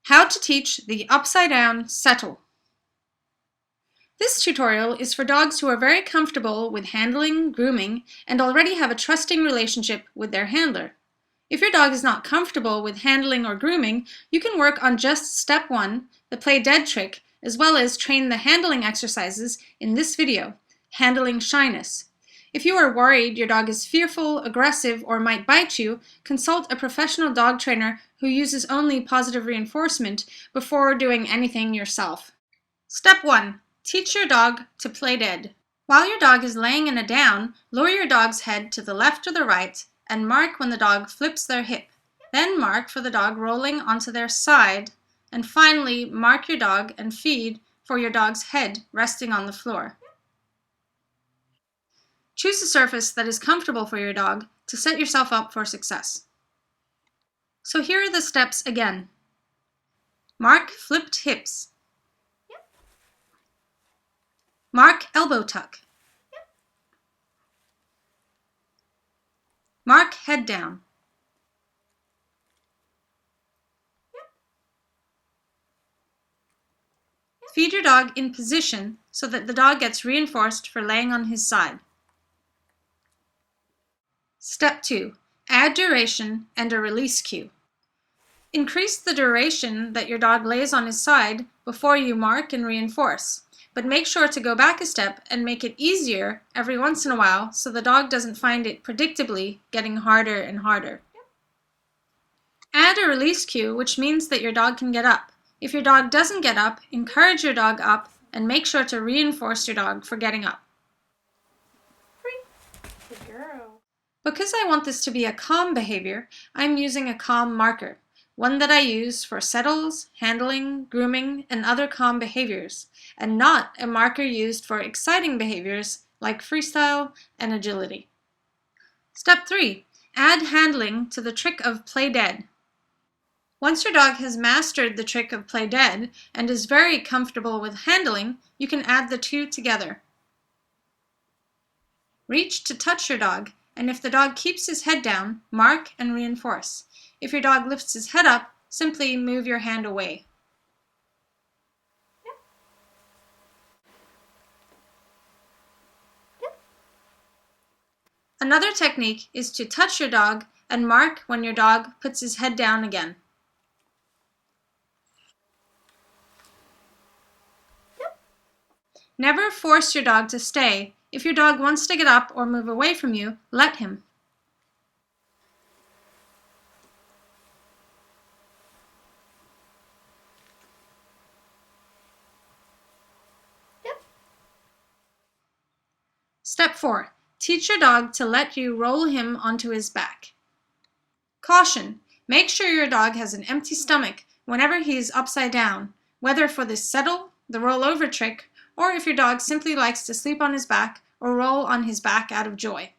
How to teach the upside down settle. This tutorial is for dogs who are very comfortable with handling, grooming, and already have a trusting relationship with their handler. If your dog is not comfortable with handling or grooming, you can work on just step 1, the play dead trick, as well as train the handling exercises in this video, handling shyness. If you are worried your dog is fearful, aggressive, or might bite you, consult a professional dog trainer who uses only positive reinforcement before doing anything yourself. Step 1. Teach your dog to play dead. While your dog is laying in a down, lower your dog's head to the left or the right and mark when the dog flips their hip. Then mark for the dog rolling onto their side, and finally mark your dog and feed for your dog's head resting on the floor. Choose a surface that is comfortable for your dog to set yourself up for success. So here are the steps again. Mark flipped hips. Mark elbow tuck. Mark head down. Feed your dog in position so that the dog gets reinforced for laying on his side. Step 2. Add duration and a release cue. Increase the duration that your dog lays on his side before you mark and reinforce, but make sure to go back a step and make it easier every once in a while so the dog doesn't find it predictably getting harder and harder. Add a release cue, which means that your dog can get up. If your dog doesn't get up, encourage your dog up and make sure to reinforce your dog for getting up. Good girl. Because I want this to be a calm behavior, I'm using a calm marker, one that I use for settles, handling, grooming, and other calm behaviors, and not a marker used for exciting behaviors like freestyle and agility. Step 3. Add handling to the trick of play dead. Once your dog has mastered the trick of play dead and is very comfortable with handling, you can add the two together. Reach to touch your dog, and if the dog keeps his head down, mark and reinforce. If your dog lifts his head up, simply move your hand away. Another technique is to touch your dog and mark when your dog puts his head down again. Never force your dog to stay. If your dog wants to get up or move away from you, let him. Step 4. Teach your dog to let you roll him onto his back. Caution! Make sure your dog has an empty stomach whenever he is upside down, whether for the settle, the roll over trick, or if your dog simply likes to sleep on his back or roll on his back out of joy.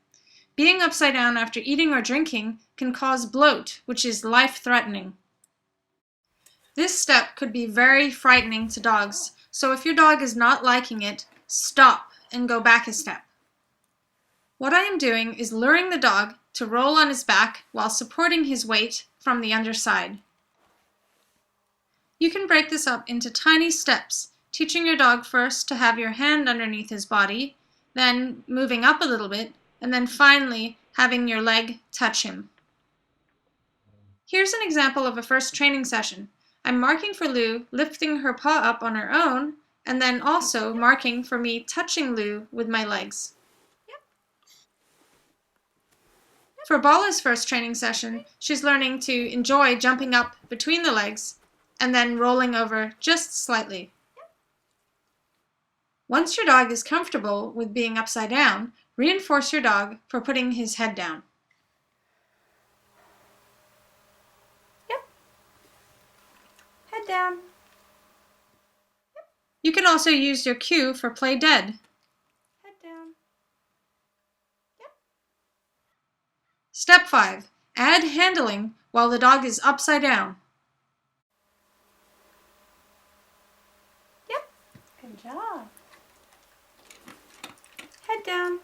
Being upside down after eating or drinking can cause bloat, which is life-threatening. This step could be very frightening to dogs, so if your dog is not liking it, stop and go back a step. What I am doing is luring the dog to roll on his back while supporting his weight from the underside. You can break this up into tiny steps, teaching your dog first to have your hand underneath his body, then moving up a little bit, and then finally having your leg touch him. Here's an example of a first training session. I'm marking for Lou lifting her paw up on her own, and then also marking for me touching Lou with my legs. For Bala's first training session, she's learning to enjoy jumping up between the legs and then rolling over just slightly. Once your dog is comfortable with being upside down, reinforce your dog for putting his head down. Head down. You can also use your cue for play dead. Head down. Step 5. Add handling while the dog is upside down. Good job. Head down.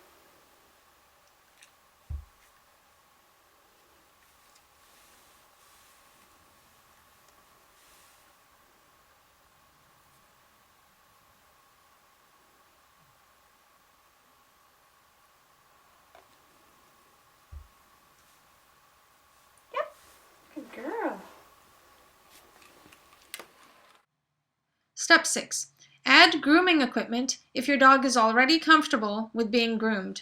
Step 6. Add grooming equipment if your dog is already comfortable with being groomed.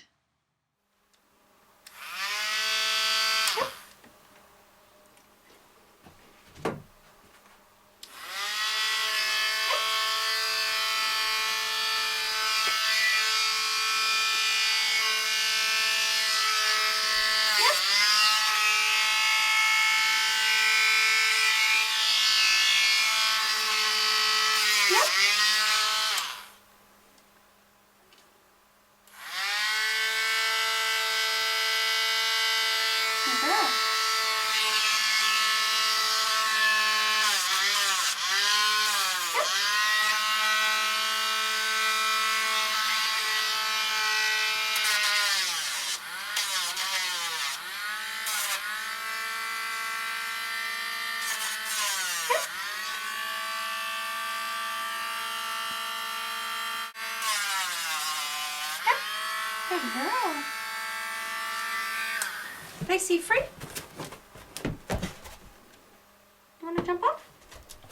Yep. Good girl. Good girl. Lacey, free. You want to jump off?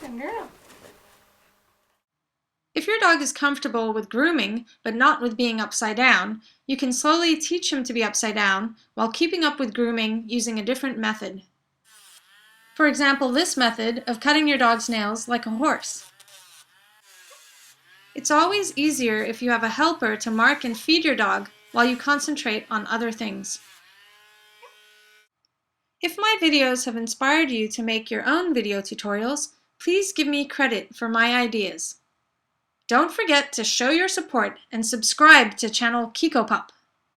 Good girl. If your dog is comfortable with grooming, but not with being upside down, you can slowly teach him to be upside down while keeping up with grooming using a different method. For example, this method of cutting your dog's nails like a horse. It's always easier if you have a helper to mark and feed your dog while you concentrate on other things. If my videos have inspired you to make your own video tutorials, please give me credit for my ideas. Don't forget to show your support and subscribe to channel Kiko Pup.